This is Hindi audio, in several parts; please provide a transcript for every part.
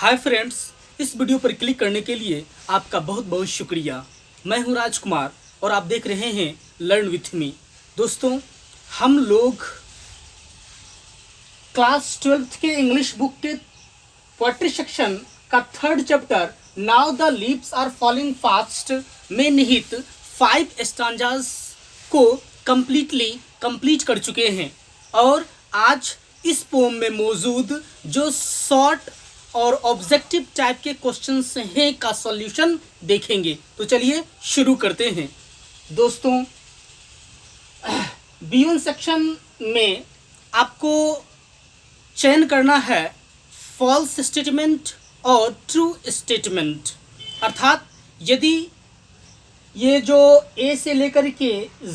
हाय फ्रेंड्स, इस वीडियो पर क्लिक करने के लिए आपका बहुत बहुत शुक्रिया। मैं हूं राजकुमार और आप देख रहे हैं लर्न विथ मी। दोस्तों, हम लोग क्लास 12th के इंग्लिश बुक के पोएट्री सेक्शन का 3rd chapter now the leaves are falling fast में निहित 5 स्टांजास को कंप्लीट कर चुके हैं और आज इस पोम में मौजूद जो शॉर्ट और ऑब्जेक्टिव टाइप के क्वेश्चंस हैं का सॉल्यूशन देखेंगे। तो चलिए शुरू करते हैं। दोस्तों, B1 सेक्शन में आपको चयन करना है फॉल्स स्टेटमेंट और ट्रू स्टेटमेंट। अर्थात यदि ये जो ए से लेकर के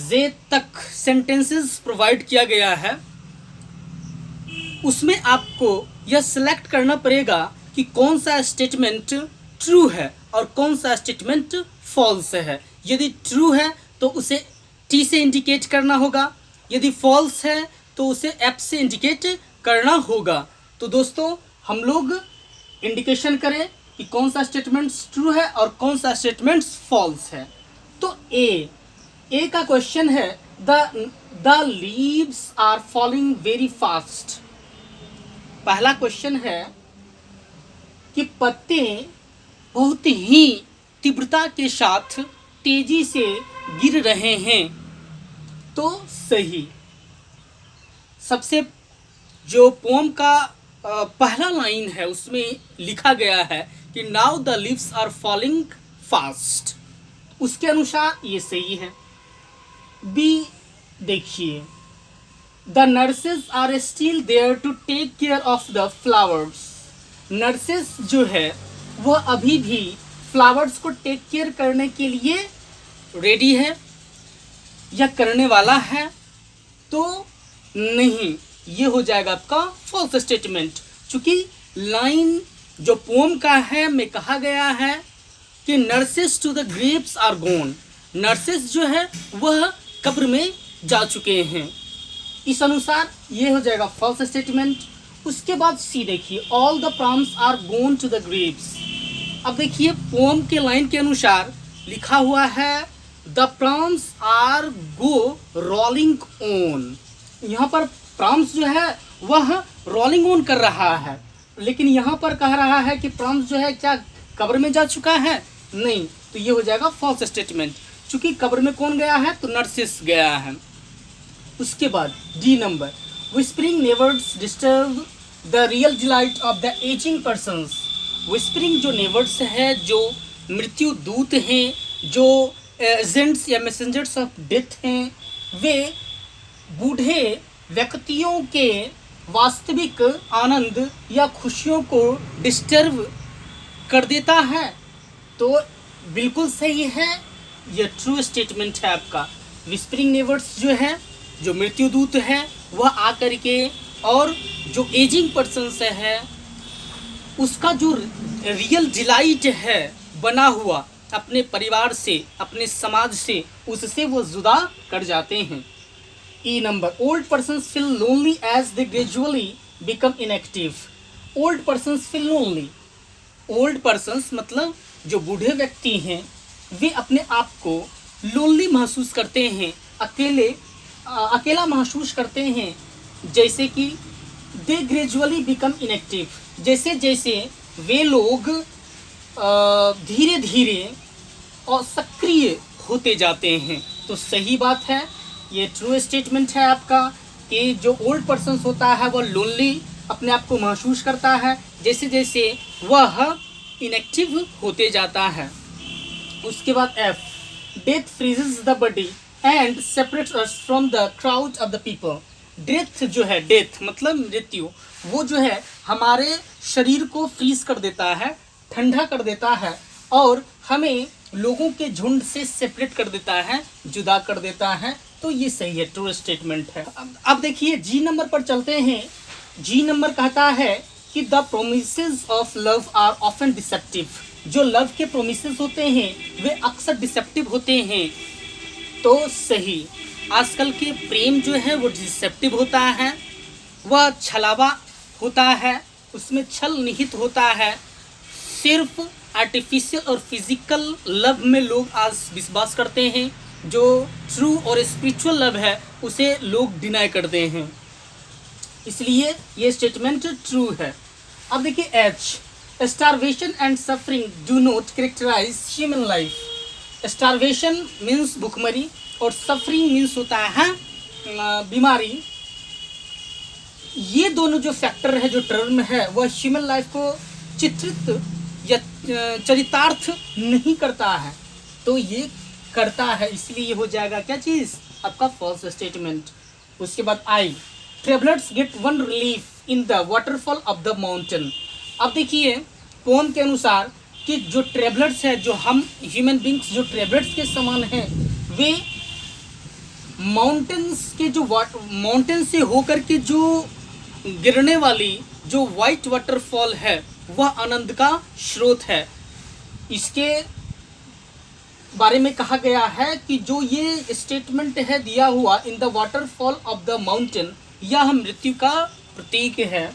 जे तक सेंटेंसेस प्रोवाइड किया गया है उसमें आपको यह सिलेक्ट करना पड़ेगा कि कौन सा स्टेटमेंट ट्रू है और कौन सा स्टेटमेंट फॉल्स है। यदि ट्रू है तो उसे टी से इंडिकेट करना होगा, यदि फॉल्स है तो उसे एफ से इंडिकेट करना होगा। तो दोस्तों, हम लोग इंडिकेशन करें कि कौन सा स्टेटमेंट ट्रू है और कौन सा स्टेटमेंट फॉल्स है। तो ए का क्वेश्चन है the leaves are falling very fast. पहला क्वेश्चन है कि पत्ते बहुत ही तीव्रता के साथ तेजी से गिर रहे हैं। तो सही। सबसे जो पोम का पहला लाइन है उसमें लिखा गया है कि now the leaves are falling fast, उसके अनुसार ये सही है। बी देखिए, the nurses are still there to take care of the flowers. Nurses जो है वह अभी भी फ्लावर्स को टेक केयर करने के लिए रेडी है या करने वाला है। तो नहीं, ये हो जाएगा आपका फॉल्स स्टेटमेंट, क्योंकि लाइन जो पोम का है में कहा गया है कि nurses to the graves are gone. Nurses जो है वह कब्र में जा चुके हैं। इस अनुसार ये हो जाएगा फॉल्स स्टेटमेंट। उसके बाद सी देखिए, all the prams are gone to the graves. अब देखिए पोम के लाइन के अनुसार लिखा हुआ है the prams are go rolling on. यहाँ पर प्रॉम्स जो है वह रोलिंग ऑन कर रहा है, लेकिन यहाँ पर कह रहा है कि प्रॉम्स जो है क्या कब्र में जा चुका है? नहीं, तो ये हो जाएगा फॉल्स स्टेटमेंट, क्योंकि कब्र में कौन गया है? तो नर्सिस गया है। उसके बाद D number, whispering नेवर्स disturb the real delight of the ageing persons. Whispering जो नेवर्स है, जो मृत्यु दूत हैं, जो एजेंट्स या मैसेंजर्स ऑफ डेथ हैं, वे बूढ़े व्यक्तियों के वास्तविक आनंद या खुशियों को डिस्टर्ब कर देता है। तो बिल्कुल सही है, यह ट्रू स्टेटमेंट है आपका। विस्परिंग नेवर्स जो है, जो मृत्यु दूत है, वह आकर के और जो एजिंग पर्सन है उसका जो रियल डिलाइट है बना हुआ अपने परिवार से, अपने समाज से, उससे वो जुदा कर जाते हैं। E number, old persons feel lonely as they gradually become inactive. Old persons feel lonely. Old persons मतलब जो बूढ़े व्यक्ति हैं, वे अपने आप को लोनली महसूस करते हैं, अकेला महसूस करते हैं। जैसे कि दे ग्रेजुअली बिकम इनएक्टिव, जैसे जैसे वे लोग धीरे धीरे और सक्रिय होते जाते हैं। तो सही बात है, ये ट्रू स्टेटमेंट है आपका कि जो ओल्ड पर्सन होता है वह लोनली अपने आप को महसूस करता है जैसे जैसे वह इनएक्टिव होते जाता है। उसके बाद F, death freezes the body and separates us from the crowd of the people. Death जो है, डेथ मतलब मृत्यु, वो जो है हमारे शरीर को फ्रीज कर देता है, ठंडा कर देता है और हमें लोगों के झुंड से सेपरेट कर देता है, जुदा कर देता है। तो ये सही है, ट्रू स्टेटमेंट है। अब देखिए जी नंबर पर चलते हैं। जी नंबर कहता है कि the promises of love are often deceptive. जो लव के प्रोमिसेस होते हैं वे अक्सर डिसेप्टिव होते हैं। तो सही, आजकल के प्रेम जो है वो डिसेप्टिव होता है, वह छलावा होता है, उसमें छल निहित होता है। सिर्फ आर्टिफिशियल और फिजिकल लव में लोग आज विश्वास करते हैं, जो ट्रू और स्पिरिचुअल लव है उसे लोग डिनाई करते हैं, इसलिए ये स्टेटमेंट ट्रू है। अब देखिए H, starvation and suffering do not characterise human life. Starvation means भूखमरी और सफरिंग मीन्स होता है बीमारी। ये दोनों जो फैक्टर है, जो टर्म है, वह ह्यूमन लाइफ को चित्रित या चरितार्थ नहीं करता है, तो ये करता है, इसलिए ये हो जाएगा क्या चीज़, आपका फॉल्स स्टेटमेंट। उसके बाद I, travellers get one relief in the waterfall of the mountain. अब देखिए पोम के अनुसार कि जो ट्रेवलर्स है, जो हम ह्यूमन बींग्स जो ट्रेवलर्स के समान हैं, वे माउंटेन्स के जो माउंटेन से होकर के जो गिरने वाली जो वाइट वाटरफॉल है वह आनंद का स्रोत है। इसके बारे में कहा गया है कि जो ये स्टेटमेंट है दिया हुआ, इन the waterfall of the mountain, यह मृत्यु का प्रतीक है।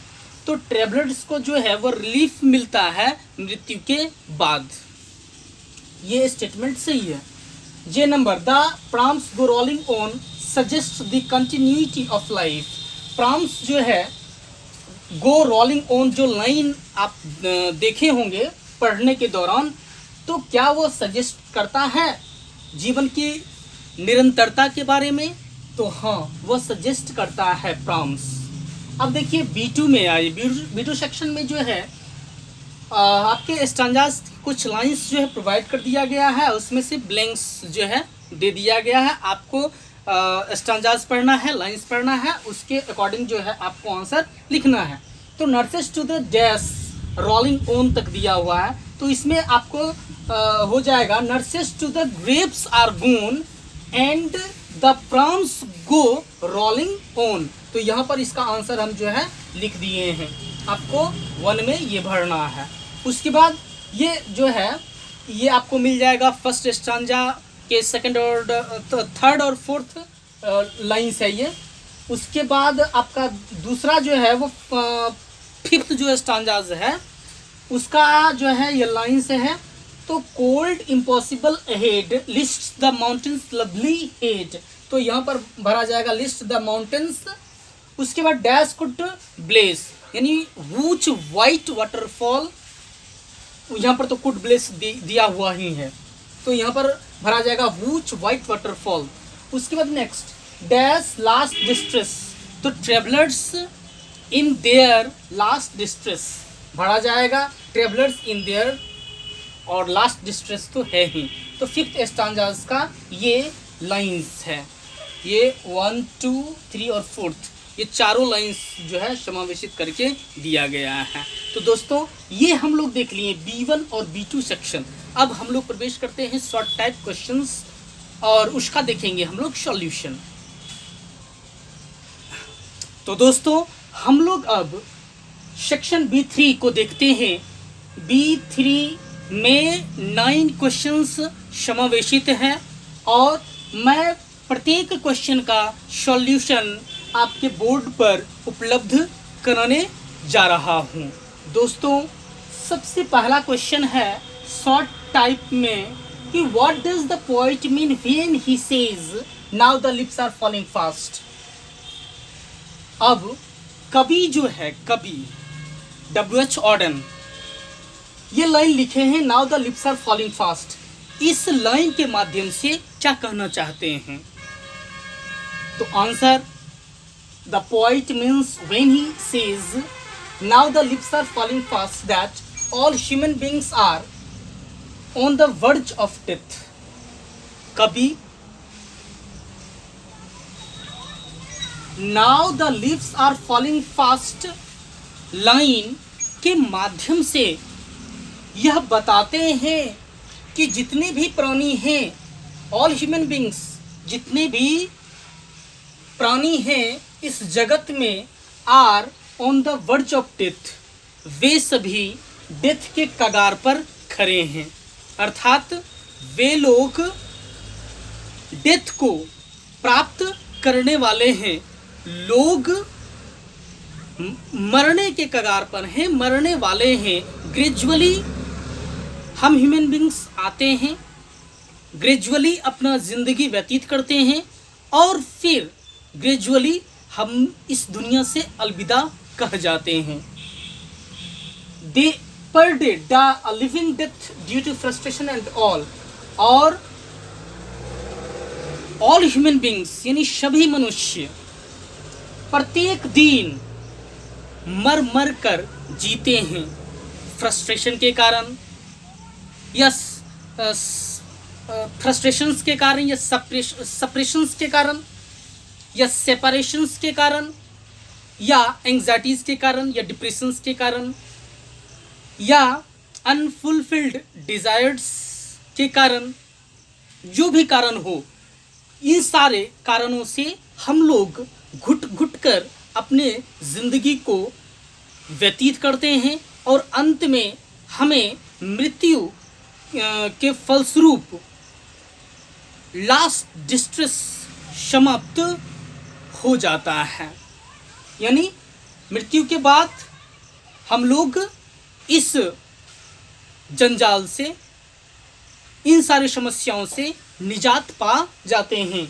तो ट्रेवलर्स को जो है वो रिलीफ मिलता है मृत्यु के बाद। ये स्टेटमेंट सही है। J number, the prams go rolling on suggest the continuity of life. Prams जो है गो रोलिंग ऑन, जो लाइन आप देखे होंगे पढ़ने के दौरान, तो क्या वो सजेस्ट करता है जीवन की निरंतरता के बारे में? तो हाँ, वो सजेस्ट करता है प्राम्स। अब देखिए B2 में आए, B2 सेक्शन में जो है आपके स्टैंजास कुछ लाइंस जो है प्रोवाइड कर दिया गया है, उसमें से ब्लैंक्स जो है दे दिया गया है। आपको स्टैंजास पढ़ना है, लाइंस पढ़ना है, उसके अकॉर्डिंग जो है आपको आंसर लिखना है। तो nurses to the dash rolling on तक दिया हुआ है, तो इसमें आपको हो जाएगा nurses to the grapes are gone and the prams go rolling on. तो यहाँ पर इसका आंसर हम जो है लिख दिए हैं, आपको 1 में ये भरना है। उसके बाद ये जो है ये आपको मिल जाएगा फर्स्ट स्टांजा के सेकंड और थर्ड और फोर्थ लाइन्स है ये। उसके बाद आपका दूसरा जो है वो फिफ्थ जो स्टांजाज है उसका जो है ये लाइन्स है। तो cold impossible ahead list the mountains lovely head, तो यहाँ पर भरा जाएगा लिस्ट द माउंटेन्स। उसके बाद डैश कुड ब्लेस, यानी वूच वाइट वाटरफॉल, यहाँ पर तो कुड ब्लेस दिया हुआ ही है, तो यहाँ पर भरा जाएगा वूच वाइट वाटरफॉल। उसके बाद नेक्स्ट डैश लास्ट डिस्ट्रेस, तो travellers in their last distress भरा जाएगा ट्रेवलर्स इन देयर, और लास्ट डिस्ट्रेस तो है ही। तो फिफ्थ स्टांजाज का ये लाइंस है, ये 1, 2, 3 और 4th, ये चारों लाइंस जो है समावेशित करके दिया गया है। तो दोस्तों ये हम लोग देख लिए B1 और B2 सेक्शन। अब हम लोग प्रवेश करते हैं शॉर्ट टाइप क्वेश्चंस और उसका देखेंगे हम लोग सॉल्यूशन। तो दोस्तों हम लोग अब सेक्शन B3 को देखते हैं। B3 में 9 क्वेश्चंस समावेशित हैं और मैं प्रत्येक क्वेश्चन का सॉल्यूशन आपके बोर्ड पर उपलब्ध कराने जा रहा हूं। दोस्तों सबसे पहला क्वेश्चन है शॉर्ट टाइप में कि what does the poet mean when he says now the lips are falling fast. अब कवि जो है, कवि W.H. ऑडेन ये लाइन लिखे हैं now the lips are falling fast. इस लाइन के माध्यम से क्या कहना चाहते हैं? तो answer, the poet means when he says now the lips are falling fast that all human beings are on the verge of death. कभी now the lips are falling fast line के माध्यम से यह बताते हैं कि जितने भी प्राणी हैं, ऑल ह्यूमन बींग्स, जितने भी प्राणी हैं इस जगत में, are on the verge of death, वे सभी डेथ के कगार पर खड़े हैं। अर्थात वे लोग डेथ को प्राप्त करने वाले हैं, लोग मरने के कगार पर हैं, मरने वाले हैं। ग्रेजुअली हम ह्यूमन बींग्स आते हैं, ग्रेजुअली अपना ज़िंदगी व्यतीत करते हैं और फिर ग्रेजुअली हम इस दुनिया से अलविदा कह जाते हैं। They per day a living death due to frustration and और ऑल ह्यूमन बींग्स यानी सभी मनुष्य प्रत्येक दिन मर मर कर जीते हैं, फ्रस्ट्रेशन के कारण या फ्रस्ट्रेशंस के कारण या सप्रेशंस के कारण या सेपरेशंस के कारण या एंग्जाइटीज़ के कारण या डिप्रेशंस के कारण या अनफुलफिल्ड डिज़ायर्स के कारण, जो भी कारण हो, इन सारे कारणों से हम लोग घुट घुट कर अपने ज़िंदगी को व्यतीत करते हैं और अंत में हमें मृत्यु के फलस्वरूप लास्ट डिस्ट्रेस समाप्त हो जाता है। यानी मृत्यु के बाद हम लोग इस जंजाल से, इन सारी समस्याओं से निजात पा जाते हैं।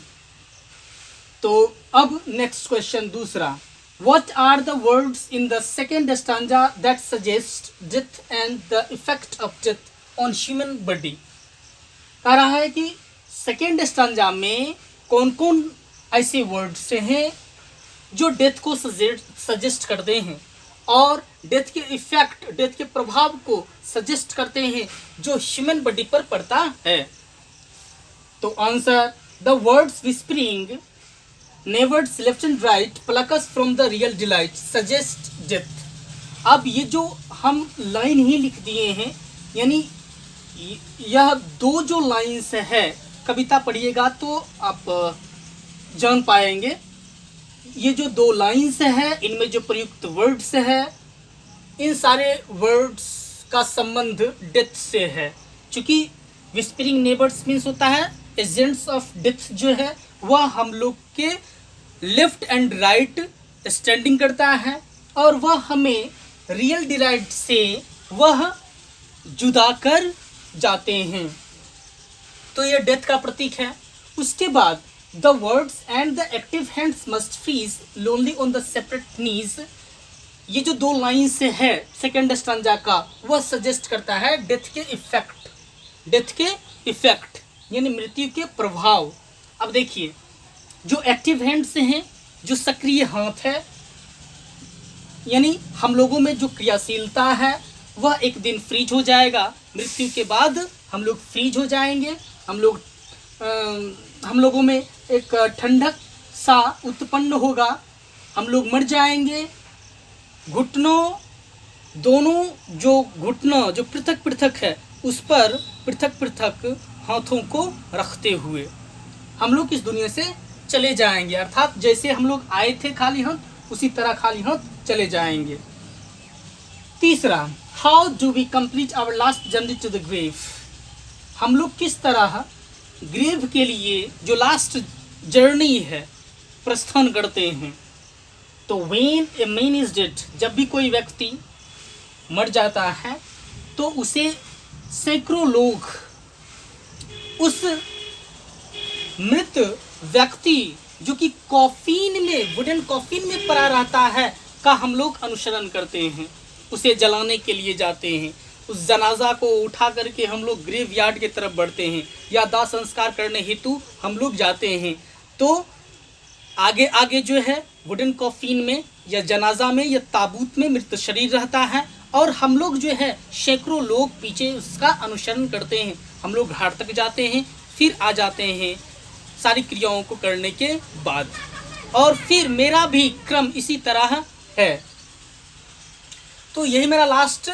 तो अब नेक्स्ट क्वेश्चन दूसरा, What are the words in the second stanza that suggest death and the effect of death on human body? कह रहा है कि सेकेंड स्टांजा में कौन कौन ऐसे वर्ड्स हैं जो डेथ को सजेस्ट करते हैं और डेथ के इफेक्ट, डेथ के प्रभाव को सजेस्ट करते हैं जो ह्यूमन बॉडी पर पड़ता है। तो answer, the words whispering neighbours left and right plucks from the real delight suggest death. अब ये जो हम लाइन ही लिख दिए हैं, यानी यह दो जो लाइन्स है, कविता पढ़िएगा तो आप जान पाएंगे। ये जो दो लाइन्स है, इनमें जो प्रयुक्त वर्ड्स है, इन सारे वर्ड्स का संबंध डेथ से है। चूँकि विस्परिंग नेबर्स मीन्स होता है एजेंट्स ऑफ डेथ, जो है वह हम लोग के लेफ्ट एंड राइट स्टैंडिंग करता है और वह हमें रियल डिलाइट से वह जुदा कर जाते हैं। तो यह डेथ का प्रतीक है। उसके बाद the words and the active hands must freeze lonely on the separate knees, ये जो दो लाइन्स है सेकेंड स्टांजा का, वह सजेस्ट करता है डेथ के इफेक्ट, डेथ के इफेक्ट यानी मृत्यु के प्रभाव। अब देखिए, जो एक्टिव हैंड्स हैं, जो सक्रिय हाथ है, यानी हम लोगों में जो क्रियाशीलता है वह एक दिन फ्रीज हो जाएगा। मृत्यु के बाद हम लोग फ्रीज हो जाएंगे। हम लोगों में एक ठंडक सा उत्पन्न होगा, हम लोग मर जाएंगे। घुटनों, दोनों जो घुटना जो पृथक पृथक है, उस पर पृथक पृथक हाथों को रखते हुए हम लोग इस दुनिया से चले जाएंगे। अर्थात जैसे हम लोग आए थे खाली हाथ, उसी तरह खाली हाथ चले जाएंगे। तीसरा, how do we complete our last journey to the grave, हम लोग किस तरह ग्रेव के लिए जो लास्ट जर्नी है प्रस्थान करते हैं। तो when a man is dead, जब भी कोई व्यक्ति मर जाता है तो उसे सैकड़ों लोग उस मृत व्यक्ति जो कि कॉफिन में, वुडन कॉफिन में पड़ा रहता है, का हम लोग अनुसरण करते हैं। उसे जलाने के लिए जाते हैं, उस जनाजा को उठा करके हम लोग ग्रेव यार्ड की तरफ बढ़ते हैं या दाह संस्कार करने हेतु हम लोग जाते हैं। तो आगे आगे जो है वुडन कॉफिन में या जनाजा में या ताबूत में मृत शरीर रहता है और हम लोग जो है सैकड़ों लोग पीछे उसका अनुसरण करते हैं। हम लोग घाट तक जाते हैं, फिर आ जाते हैं सारी क्रियाओं को करने के बाद, और फिर मेरा भी क्रम इसी तरह है। तो यही मेरा लास्ट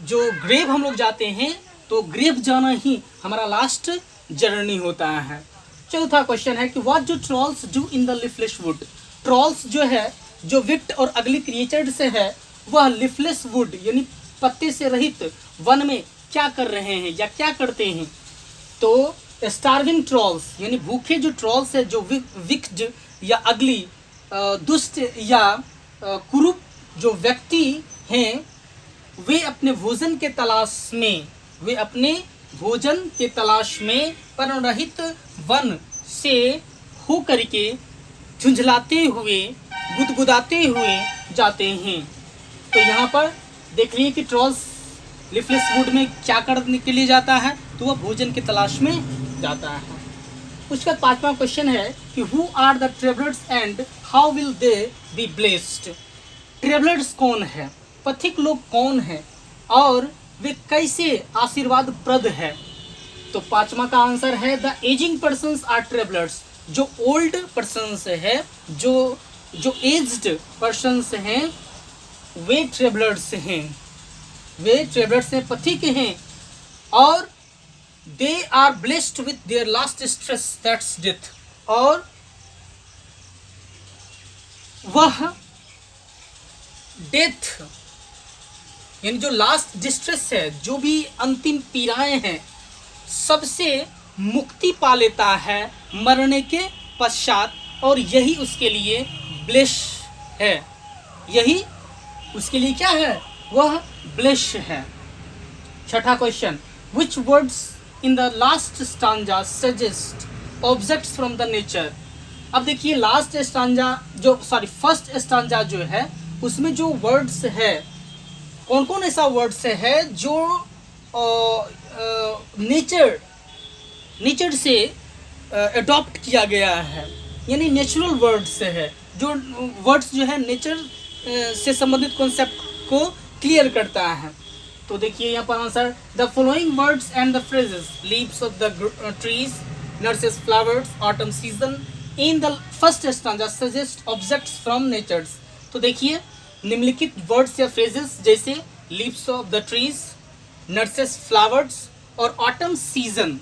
जो ग्रेव हम लोग जाते हैं, तो ग्रेव जाना ही हमारा लास्ट जर्नी होता है। चौथा क्वेश्चन है कि what do trolls do in the leafless wood, trolls जो है, जो विक्ट और अगली क्रिएचर से है, वह लिफलेस वुड यानी पत्ते से रहित वन में क्या कर रहे हैं या क्या करते हैं। तो स्टार्विंग ट्रॉल्स यानी भूखे जो ट्रॉल्स है, जो विक्ट या अगली दुष्ट या कुरूप जो व्यक्ति हैं, वे अपने भोजन के तलाश में वे अपने भोजन के तलाश में पर्णरहित वन से होकर के झुंझलाते हुए गुदगुदाते हुए जाते हैं। तो यहाँ पर देख रही है कि ट्रॉल्स लीफलेस वुड में क्या करने के लिए जाता है, तो वह भोजन की तलाश में जाता है। उसका 5वां क्वेश्चन है कि who are the travellers and how will they be blessed. Travellers कौन है, पथिक लोग कौन है और वे कैसे आशीर्वाद प्रद है। तो 5वां का आंसर है the ageing persons are travellers. जो ओल्ड पर्सन्स है, जो एज्ड पर्सन्स हैं, वे ट्रेवलर्स हैं, वे ट्रेवलर्स हैं, पथिक हैं। और they are blessed with their last stress that's death. और वह डेथ यानी जो लास्ट डिस्ट्रेस है, जो भी अंतिम पीड़ाएं हैं, सबसे मुक्ति पा लेता है मरने के पश्चात। और यही उसके लिए ब्लेश है, यही उसके लिए क्या है, वह ब्लेश है। 6ठा question, which words in the last stanza suggest objects from the nature. अब देखिए लास्ट स्टांजा फर्स्ट स्टांजा जो है उसमें जो वर्ड्स है, कौन कौन ऐसा वर्ड्स है जो नेचर से अडॉप्ट किया गया है, यानी नेचुरल वर्ड्स है, जो वर्ड्स जो है नेचर से संबंधित कॉन्सेप्ट को क्लियर करता है। तो देखिए यहाँ पर answer, the following words and the phrases, leaves of the trees, nurses flowers, autumn season in the first stanza suggest objects from natures. तो देखिए निम्नलिखित वर्ड्स या फ्रेजेस जैसे leaves of the trees, nurses flowers और ऑटम सीजन,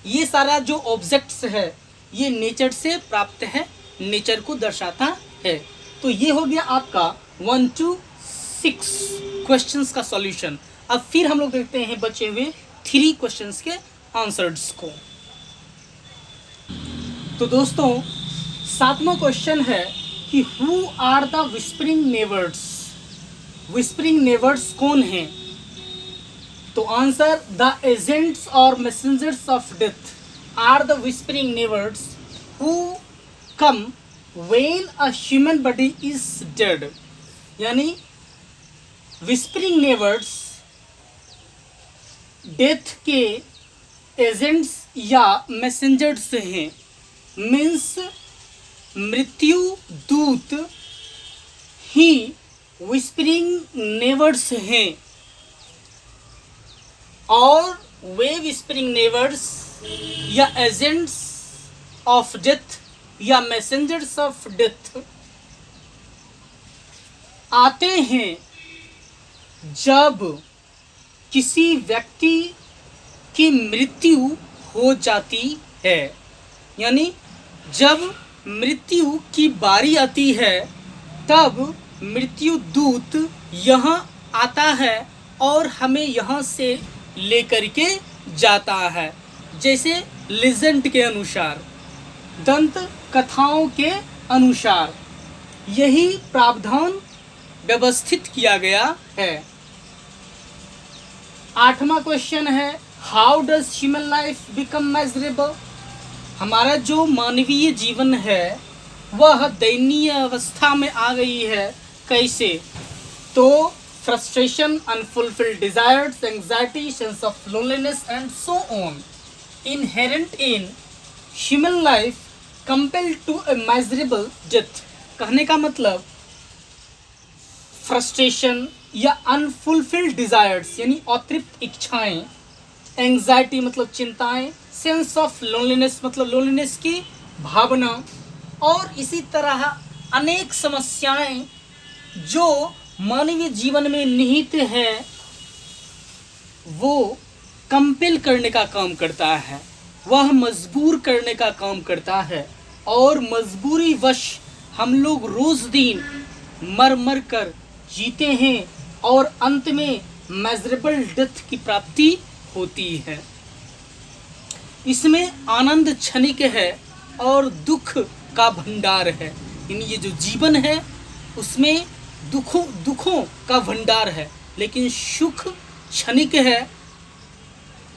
ये सारा जो ऑब्जेक्ट्स है ये नेचर से प्राप्त है, नेचर को दर्शाता है। तो ये हो गया आपका 1 to 6 क्वेश्चंस का सॉल्यूशन। अब फिर हम लोग देखते हैं बचे हुए 3 क्वेश्चंस के आंसर्स को। तो दोस्तों 7वां क्वेश्चन है कि who are the whispering neighbours. Whispering neighbours कौन हैं? तो आंसर, द एजेंट्स और messengers of death are the whispering neighbours who come when a human body is dead. यानी विस्परिंग नेवर्स डेथ के एजेंट्स या मैसेंजर्स हैं, मीन्स मृत्यु दूत ही विस्परिंग नेवर्स हैं। और वे विस्परिंग नेवर्स या एजेंट्स ऑफ डेथ या मैसेंजर्स ऑफ डेथ आते हैं जब किसी व्यक्ति की मृत्यु हो जाती है। यानी जब मृत्यु की बारी आती है तब मृत्यु दूत यहाँ आता है और हमें यहाँ से लेकर के जाता है। जैसे लेजेंड के अनुसार, दंत कथाओं के अनुसार यही प्रावधान व्यवस्थित किया गया है। 8वां क्वेश्चन है, how does human life become measurable. हमारा जो मानवीय जीवन है वह दयनीय अवस्था में आ गई है। कैसे? तो frustration, unfulfilled desires, anxiety, sense of loneliness and so on inherent in human life compelled to a measurable death. कहने का मतलब फ्रस्ट्रेशन या अनफुलफिल्ड डिजायर्स यानी अतृप्त इच्छाएं, एंग्जाइटी मतलब चिंताएं, सेंस ऑफ लोनलीनेस मतलब लोनलीनेस की भावना, और इसी तरह अनेक समस्याएं जो मानवीय जीवन में निहित है वो कंपेल करने का काम करता है, वह मजबूर करने का काम करता है। और मजबूरी वश हम लोग रोज दिन मर मर कर जीते हैं और अंत में मेजरेबल डेथ की प्राप्ति होती है। इसमें आनंद क्षणिक है और दुख का भंडार है। यानी ये जो जीवन है उसमें दुखों का भंडार है, लेकिन सुख क्षणिक है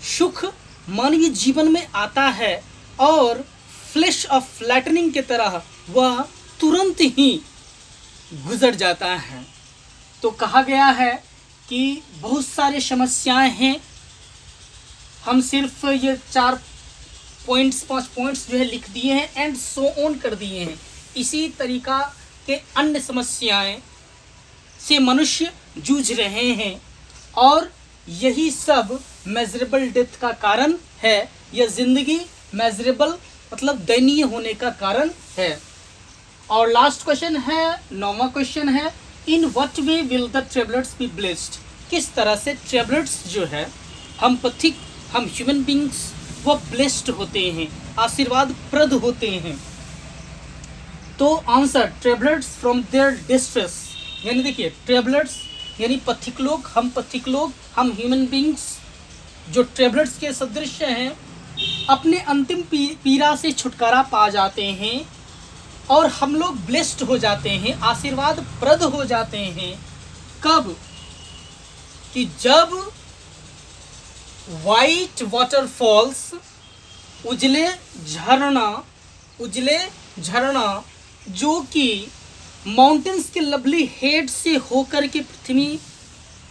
सुख मानवीय जीवन में आता है और फ्लैश ऑफ लाइटनिंग की तरह वह तुरंत ही गुजर जाता है। तो कहा गया है कि बहुत सारी समस्याएं हैं, हम सिर्फ ये 4 पॉइंट्स 5 पॉइंट्स जो है लिख दिए हैं एंड सो ऑन कर दिए हैं। इसी तरीका के अन्य समस्याएं से मनुष्य जूझ रहे हैं और यही सब मेजरेबल डेथ का कारण है। यह जिंदगी मेजरेबल मतलब दयनीय होने का कारण है। और लास्ट क्वेश्चन है, 9वां क्वेश्चन है, in what way will the travellers be blessed. किस तरह से ट्रेवलर्स जो है हम पथिक, हम ह्यूमन बींग्स वो ब्लेस्ड होते हैं, आशीर्वाद प्रद होते हैं। तो answer, travellers from their distress, यानी देखिए ट्रेवलर्स यानी पथिक लोग, हम पथिक लोग, हम ह्यूमन बींग्स जो ट्रेवलर्स के सदृश हैं, अपने अंतिम पीड़ा से छुटकारा पा जाते हैं और हम लोग ब्लेस्ड हो जाते हैं, आशीर्वाद प्रद हो जाते हैं। कब? कि जब वाइट वाटरफॉल्स, उजले झरना जो कि माउंटेन्स के लवली हेड से होकर के पृथ्वी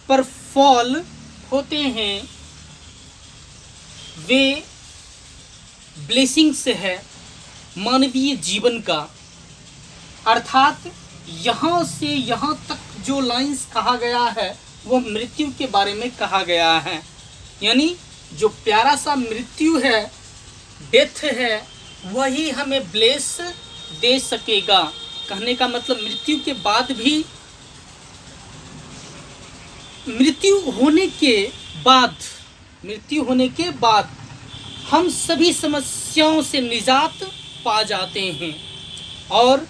पर फॉल होते हैं, वे ब्लेसिंग्स है मानवीय जीवन का। अर्थात यहाँ से यहाँ तक जो लाइंस कहा गया है वह मृत्यु के बारे में कहा गया है। यानी जो प्यारा सा मृत्यु है, डेथ है, वही हमें ब्लेस दे सकेगा। कहने का मतलब मृत्यु के बाद भी, मृत्यु होने के बाद हम सभी समस्याओं से निजात पा जाते हैं और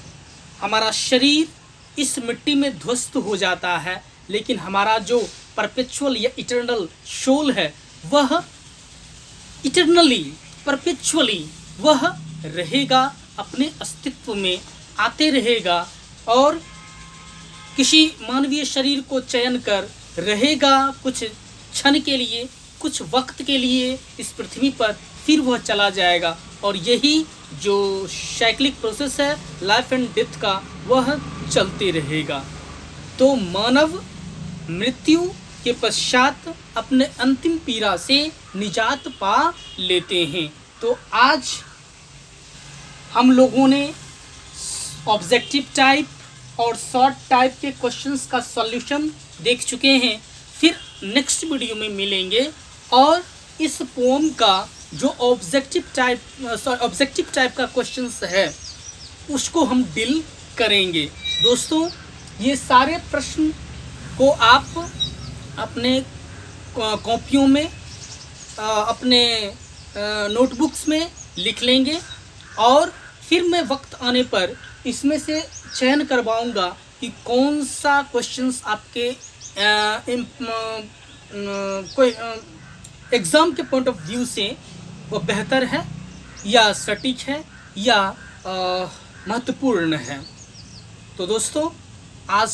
हमारा शरीर इस मिट्टी में ध्वस्त हो जाता है, लेकिन हमारा जो परपेचुअल या इटर्नल सोल है वह इटर्नली परपेचुअली वह रहेगा, अपने अस्तित्व में आते रहेगा और किसी मानवीय शरीर को चयन कर रहेगा कुछ क्षण के लिए, कुछ वक्त के लिए इस पृथ्वी पर, फिर वह चला जाएगा। और यही जो साइक्लिक प्रोसेस है लाइफ एंड डेथ का, वह चलते रहेगा। तो मानव मृत्यु के पश्चात अपने अंतिम पीड़ा से निजात पा लेते हैं। तो आज हम लोगों ने ऑब्जेक्टिव टाइप और शॉर्ट टाइप के क्वेश्चंस का सॉल्यूशन देख चुके हैं। फिर नेक्स्ट वीडियो में मिलेंगे और इस पोम का जो ऑब्जेक्टिव टाइप का क्वेश्चंस है उसको हम डील करेंगे। दोस्तों, ये सारे प्रश्न को आप अपने कॉपियों में, अपने नोटबुक्स में लिख लेंगे और फिर मैं वक्त आने पर इसमें से चयन करवाऊंगा कि कौन सा क्वेश्चंस आपके कोई एग्ज़ाम के पॉइंट ऑफ व्यू से वो बेहतर है या सटीक है या महत्वपूर्ण है। तो दोस्तों, आज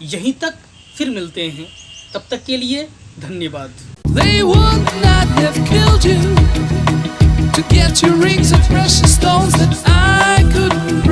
यहीं तक, फिर मिलते हैं, तब तक के लिए धन्यवाद। They would not have killed you to get your rings of precious stones that I couldn't break.